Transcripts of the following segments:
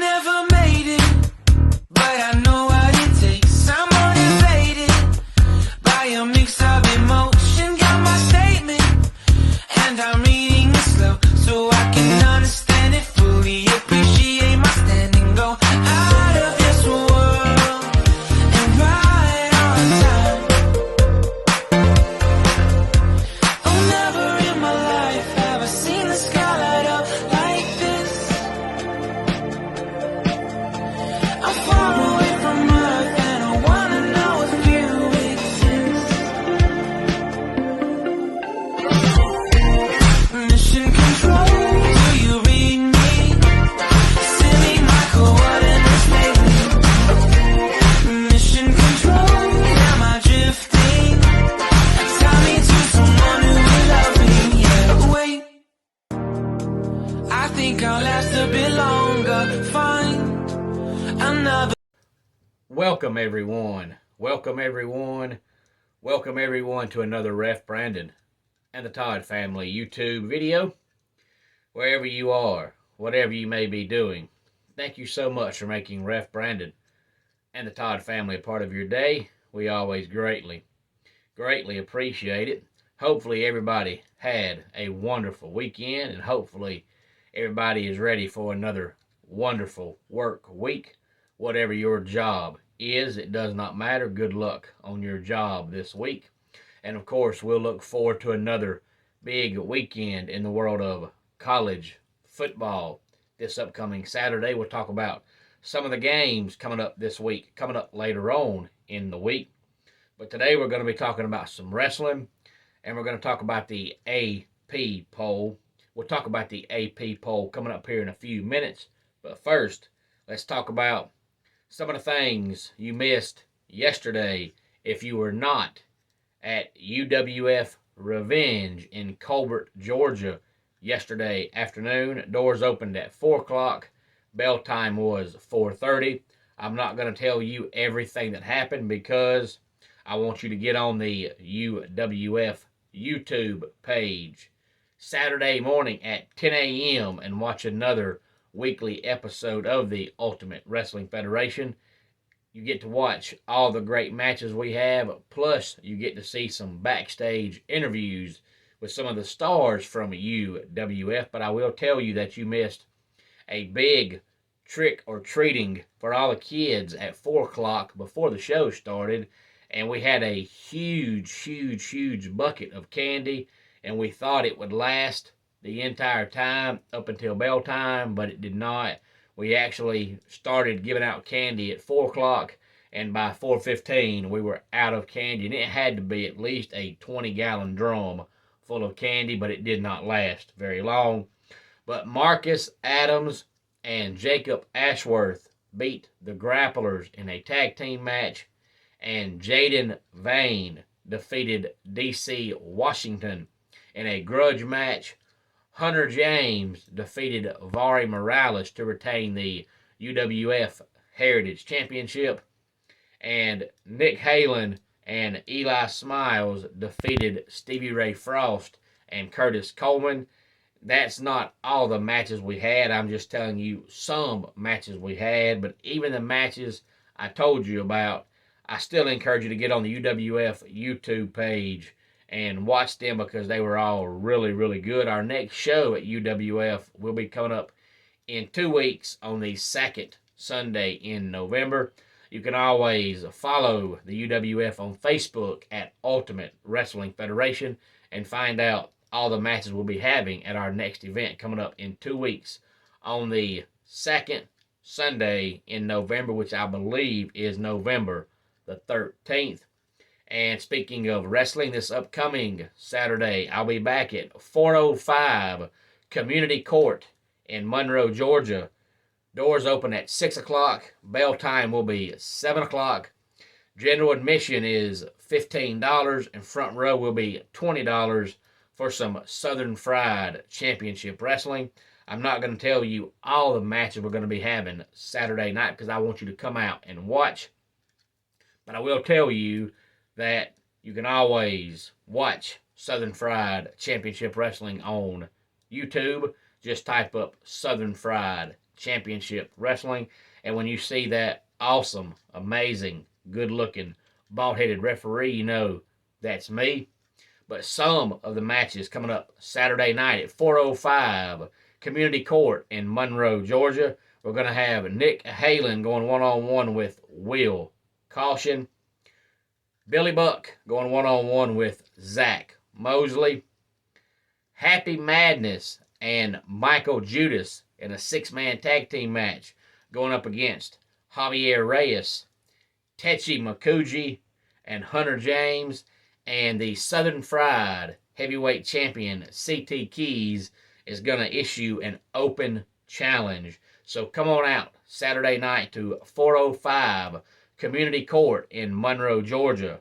never made it, but I know what it takes. I'm motivated by a mix of emotion. Got my statement, and I'm reading it slow so I can understand it fully. Appreciate my standing, go out of this world and right on time. Oh, never in my life have I seen the sky light up like this. I'm far away from Earth and I wanna know if you exist. Mission control, do you read me? Send me my coordinates lately. Mission control, am I drifting? Tie me to someone who will love me, yeah. Wait, I think I'll last a bit longer. Find another. Welcome everyone. Welcome everyone to another Ref Brandon and the Todd family YouTube video. Wherever you are, whatever you may be doing, thank you so much for making Ref Brandon and the Todd family a part of your day. We always greatly appreciate it. Hopefully everybody had a wonderful weekend, and hopefully everybody is ready for another wonderful work week. Whatever your job is, it does not matter. Good luck on your job this week. And of course, we'll look forward to another big weekend in the world of college football this upcoming Saturday. We'll talk about some of the games coming up this week, coming up later on in the week. But today we're going to be talking about some wrestling, and we're going to talk about the AP poll. We'll talk about the AP poll coming up here in a few minutes. But first, let's talk about some of the things you missed yesterday if you were not at UWF Revenge in Colbert, Georgia yesterday afternoon. Doors opened at 4 o'clock. Bell time was 4:30. I'm not going to tell you everything that happened because I want you to get on the UWF YouTube page Saturday morning at 10 a.m. and watch another weekly episode of the Ultimate Wrestling Federation. You get to watch all the great matches we have, plus you get to see some backstage interviews with some of the stars from UWF. But I will tell you that you missed a big trick or treating for all the kids at 4 o'clock before the show started, and we had a huge bucket of candy, and we thought it would last the entire time up until bell time, but it did not. We actually started giving out candy at 4 o'clock, and by 4:15 we were out of candy, and it had to be at least a 20-gallon drum full of candy, but it did not last very long. But Marcus Adams and Jacob Ashworth beat the Grapplers in a tag team match, and Jaden Vane defeated DC Washington in a grudge match. Hunter James defeated Vari Morales to retain the UWF Heritage Championship, and Nick Halen and Eli Smiles defeated Stevie Ray Frost and Curtis Coleman. That's not all the matches we had. I'm just telling you some matches we had, but even the matches I told you about, I still encourage you to get on the UWF YouTube page and watch them because they were all really good. Our next show at UWF will be coming up in 2 weeks on the second Sunday in November. You can always follow the UWF on Facebook at Ultimate Wrestling Federation and find out all the matches we'll be having at our next event coming up in 2 weeks on the second Sunday in November, which I believe is November the 13th. And speaking of wrestling, this upcoming Saturday, I'll be back at 405 Community Court in Monroe, Georgia. Doors open at 6 o'clock. Bell time will be 7 o'clock. General admission is $15, and front row will be $20 for some Southern Fried Championship Wrestling. I'm not going to tell you all the matches we're going to be having Saturday night because I want you to come out and watch. But I will tell you that you can always watch Southern Fried Championship Wrestling on YouTube. Just type up Southern Fried Championship Wrestling. And when you see that awesome, amazing, good-looking, bald-headed referee, you know that's me. But some of the matches coming up Saturday night at 4:05 Community Court in Monroe, Georgia. We're going to have Nick Halen going one-on-one with Will Caution. Billy Buck going one-on-one with Zach Mosley. Happy Madness and Michael Judas in a 6-man tag team match going up against Javier Reyes, Techi Makuji, and Hunter James. And the Southern Fried heavyweight champion CT Keys is going to issue an open challenge. So come on out Saturday night to 4:05 Community Court in Monroe, Georgia.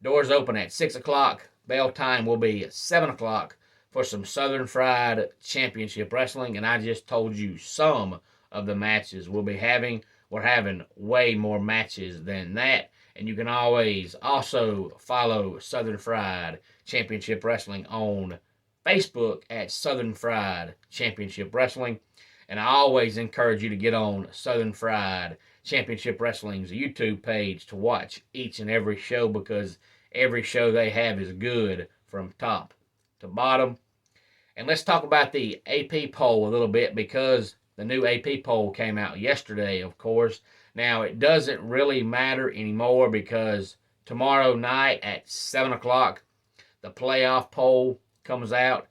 Doors open at 6 o'clock. Bell time will be 7 o'clock for some Southern Fried Championship Wrestling. And I just told you some of the matches we'll be having. We're having way more matches than that. And you can always also follow Southern Fried Championship Wrestling on Facebook at Southern Fried Championship Wrestling. And I always encourage you to get on Southern Fried Championship Wrestling's YouTube page to watch each and every show, because every show they have is good from top to bottom. And let's talk about the AP poll a little bit, because the new AP poll came out yesterday, of course. Now, it doesn't really matter anymore, because tomorrow night at 7 o'clock, the playoff poll comes out.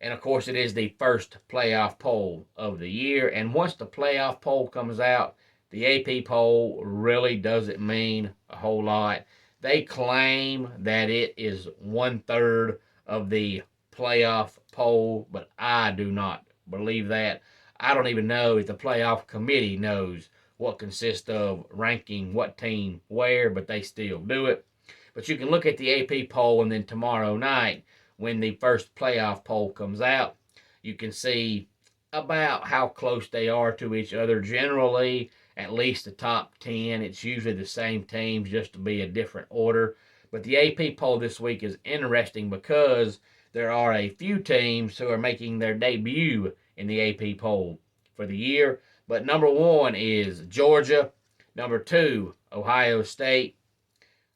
And, of course, it is the first playoff poll of the year. And once the playoff poll comes out, the AP poll really doesn't mean a whole lot. They claim that it is 1/3 of the playoff poll, but I do not believe that. I don't even know if the playoff committee knows what consists of ranking what team where, but they still do it. But you can look at the AP poll, and then tomorrow night, when the first playoff poll comes out, you can see about how close they are to each other. Generally, at least the top 10. It's usually the same teams, just to be a different order. But the AP poll this week is interesting, because there are a few teams who are making their debut in the AP poll for the year. But number 1 is Georgia. Number 2, Ohio State.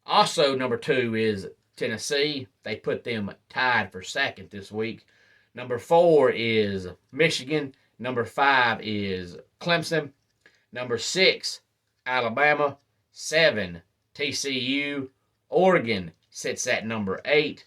Also, number 2 is Tennessee. They put them tied for second this week. Number 4 is Michigan. Number 5 is Clemson. Number 6, Alabama. 7, TCU. Oregon sits at number 8.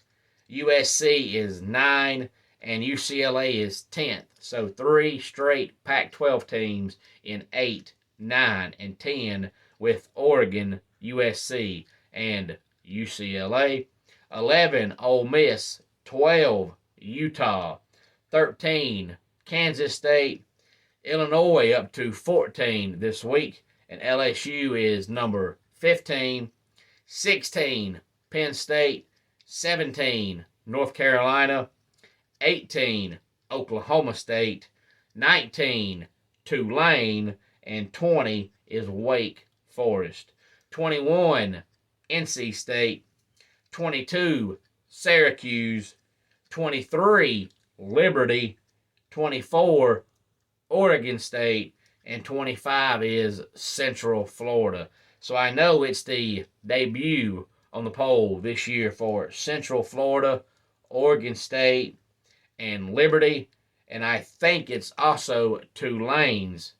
USC is 9. And UCLA is 10th. So 3 straight Pac-12 teams in 8, 9, and 10, with Oregon, USC, and UCLA. 11, Ole Miss. 12, Utah. 13, Kansas State. Illinois up to 14 this week. And LSU is number 15. 16, Penn State. 17, North Carolina. 18, Oklahoma State. 19, Tulane. And 20 is Wake Forest. 21, NC State. 22, Syracuse. 23, Liberty. 24, Oregon State. And 25 is Central Florida. So I know it's the debut on the poll this year for Central Florida, Oregon State, and Liberty. And I think it's also Tulane's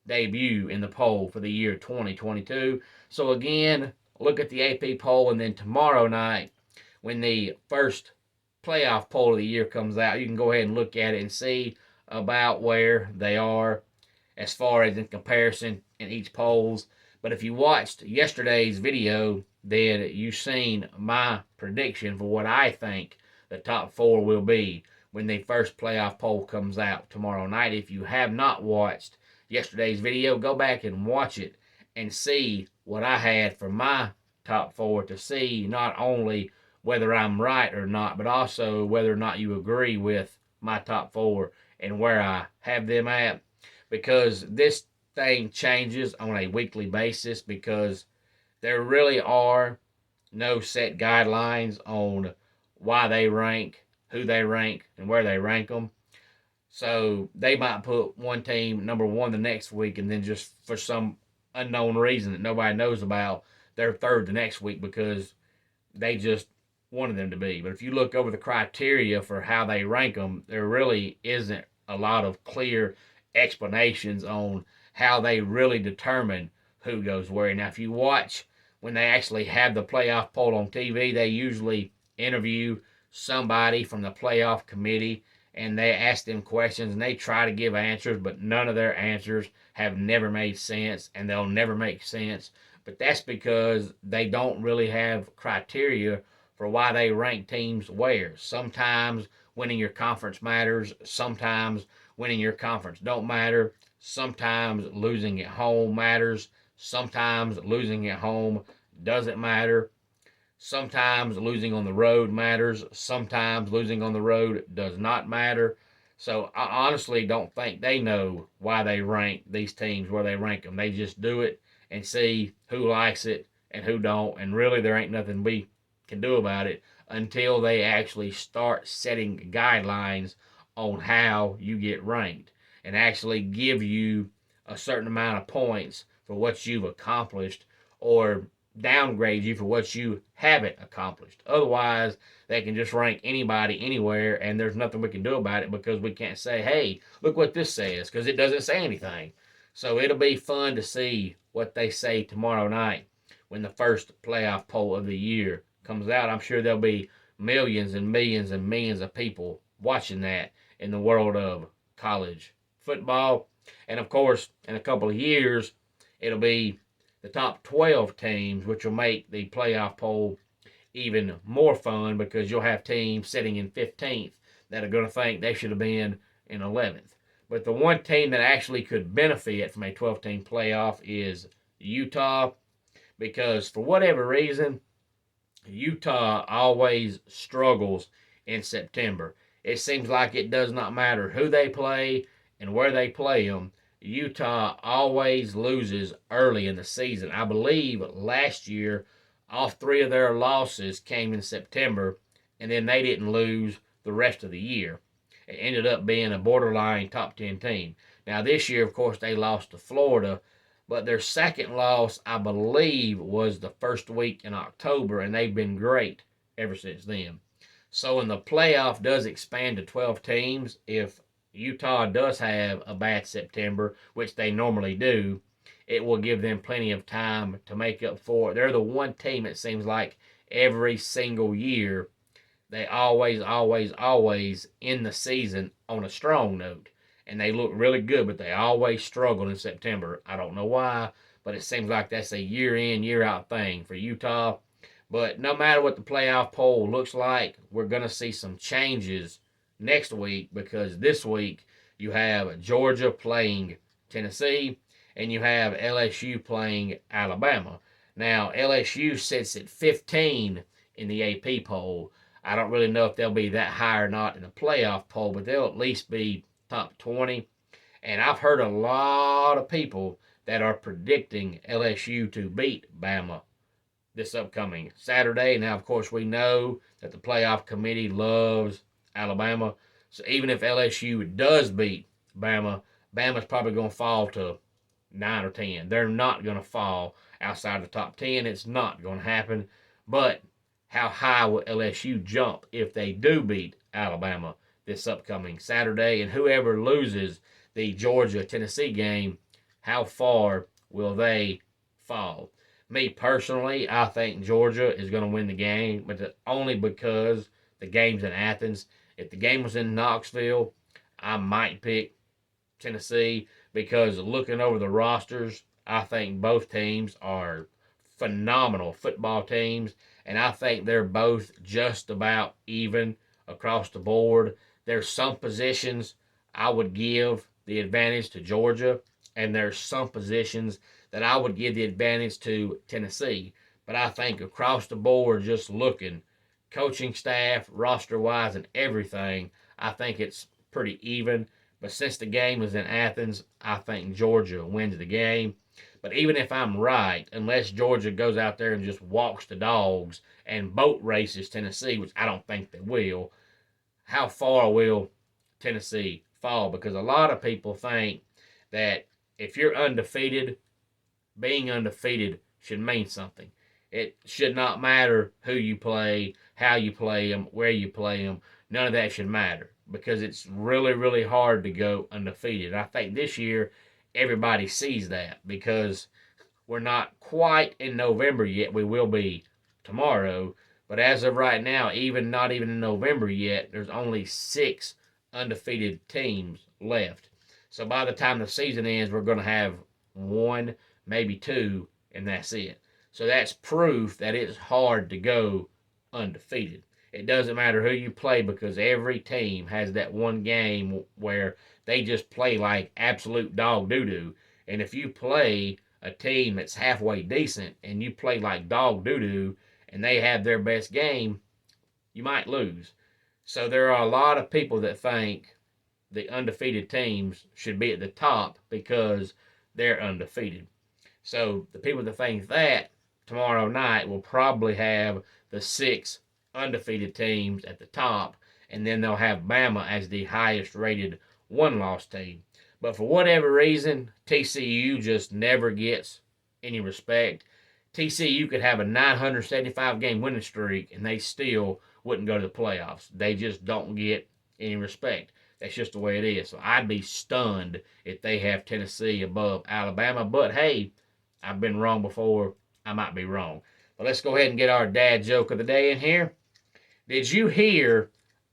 debut in the poll for the year 2022. So again, look at the AP poll, and then tomorrow night, when the first playoff poll of the year comes out, you can go ahead and look at it and see about where they are as far as in comparison in each polls. But if you watched yesterday's video, then you've seen my prediction for what I think the top 4 will be when the first playoff poll comes out tomorrow night. If you have not watched yesterday's video, go back and watch it and see what I had for my top 4, to see not only whether I'm right or not, but also whether or not you agree with my top 4 and where I have them at. Because this thing changes on a weekly basis, because there really are no set guidelines on why they rank, who they rank, and where they rank them. So they might put one team number one the next week, and then just for some unknown reason that nobody knows about, they're third the next week because they just wanted them to be. But if you look over the criteria for how they rank them, there really isn't a lot of clear explanations on how they really determine who goes where. Now, if you watch when they actually have the playoff poll on TV, they usually interview somebody from the playoff committee and they ask them questions and they try to give answers, but none of their answers have never made sense and they'll never make sense. But that's because they don't really have criteria for why they rank teams where. Sometimes winning your conference matters, sometimes winning your conference don't matter, sometimes losing at home matters, sometimes losing at home doesn't matter. Sometimes losing on the road matters. Sometimes losing on the road does not matter. So I honestly don't think they know why they rank these teams where they rank them. They just do it and see who likes it and who don't. And really, there ain't nothing we can do about it until they actually start setting guidelines on how you get ranked and actually give you a certain amount of points for what you've accomplished or downgrade you for what you haven't accomplished. Otherwise, they can just rank anybody anywhere, and there's nothing we can do about it because we can't say, hey, look what this says, because it doesn't say anything. So it'll be fun to see what they say tomorrow night when the first playoff poll of the year comes out. I'm sure there'll be millions and millions and millions of people watching that in the world of college football. And of course, in a couple of years, it'll be the top 12 teams, which will make the playoff poll even more fun because you'll have teams sitting in 15th that are going to think they should have been in 11th. But the one team that actually could benefit from a 12-team playoff is Utah because for whatever reason, Utah always struggles in September. It seems like it does not matter who they play and where they play them. Utah always loses early in the season. I believe last year, all three of their losses came in September, and then they didn't lose the rest of the year. It ended up being a borderline top 10 team. Now, this year, of course, they lost to Florida, but their second loss, I believe, was the first week in October, and they've been great ever since then. So when the playoff does expand to 12 teams, if Utah does have a bad September, which they normally do, it will give them plenty of time to make up for it. They're the one team, it seems like, every single year. They always end the season on a strong note. And they look really good, but they always struggle in September. I don't know why, but it seems like that's a year in, year out thing for Utah. But no matter what the playoff poll looks like, we're going to see some changes next week because this week you have Georgia playing Tennessee and you have LSU playing Alabama. Now, LSU sits at 15 in the AP poll. I don't really know if they'll be that high or not in the playoff poll, but they'll at least be top 20. And I've heard a lot of people that are predicting LSU to beat Bama this upcoming Saturday. Now, of course, we know that the playoff committee loves Alabama. So even if LSU does beat Bama, Bama's probably going to fall to 9 or 10. They're not going to fall outside the top 10. It's not going to happen. But how high will LSU jump if they do beat Alabama this upcoming Saturday? And whoever loses the Georgia-Tennessee game, how far will they fall? Me personally, I think Georgia is going to win the game, but only because the game's in Athens. If the game was in Knoxville, I might pick Tennessee because looking over the rosters, I think both teams are phenomenal football teams, and I think they're both just about even across the board. There's some positions I would give the advantage to Georgia, and there's some positions that I would give the advantage to Tennessee. But I think across the board, just looking, coaching staff, roster-wise, and everything, I think it's pretty even. But since the game was in Athens, I think Georgia wins the game. But even if I'm right, unless Georgia goes out there and just walks the dogs and boat races Tennessee, which I don't think they will, how far will Tennessee fall, because a lot of people think that if you're undefeated, being undefeated should mean something. It should not matter who you play, how you play them, where you play them. None of that should matter, because it's really, really hard to go undefeated. I think this year everybody sees that, because we're not quite in November yet. We will be tomorrow. But as of right now, not even in November yet, there's only 6 undefeated teams left. So by the time the season ends, we're going to have 1, maybe 2, and that's it. So that's proof that it's hard to go undefeated. It doesn't matter who you play, because every team has that one game where they just play like absolute dog doo-doo. And if you play a team that's halfway decent and you play like dog doo-doo and they have their best game, you might lose. So there are a lot of people that think the undefeated teams should be at the top because they're undefeated. So the people that think that, tomorrow night will probably have the 6 undefeated teams at the top, and then they'll have Bama as the highest rated one-loss team. But for whatever reason, TCU just never gets any respect. TCU could have a 975 game winning streak and they still wouldn't go to the playoffs. They just don't get any respect. That's just the way it is. So I'd be stunned if they have Tennessee above Alabama. But hey, I've been wrong before. I might be wrong. But let's go ahead and get our dad joke of the day in here. Did you hear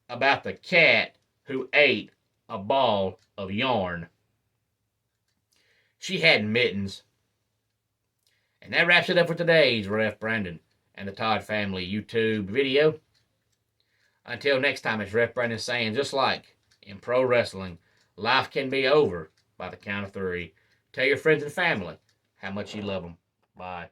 about the cat who ate a ball of yarn? She had mittens. And that wraps it up for today's Ref Brandon and the Todd Family YouTube video. Until next time, it's Ref Brandon saying, just like in pro wrestling, life can be over by the count of 3. Tell your friends and family how much you love them. Bye.